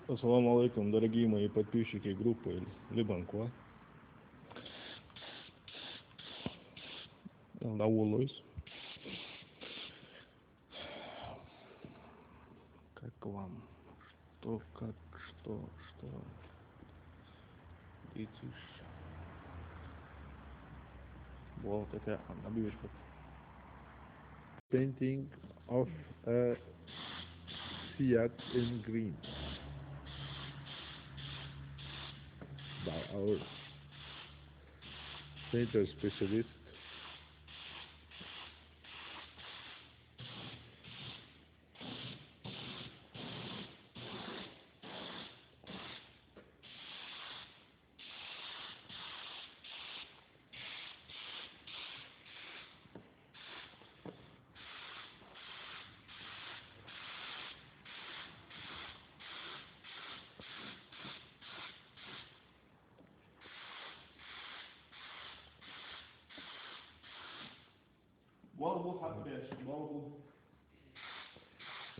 Ассаламу алейкум, дорогие мои подписчики группы Либанква. Лаулойс. Как вам? Что, как, что? Дитиш. Вот это Набивишка. Painting of a Fiat in green by our painter specialist.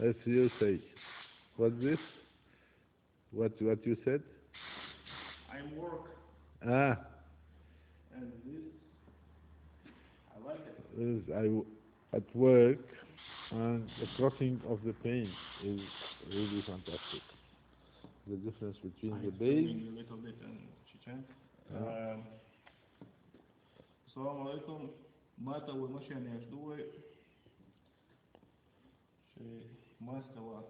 As you say. What's this? What you said? I'm work, Ah, and this, I like it. at work, and the crossing of the paint is really fantastic. The difference between the I'm base. speaking a little bit in Chechen. Assalamu alaikum. مات أول مشي يشدوي شيء ما استوى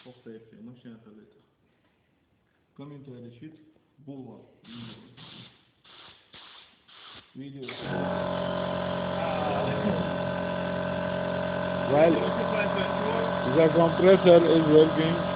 خطة في مشي ثلاثة كم решит булла видео Well, the compressor is working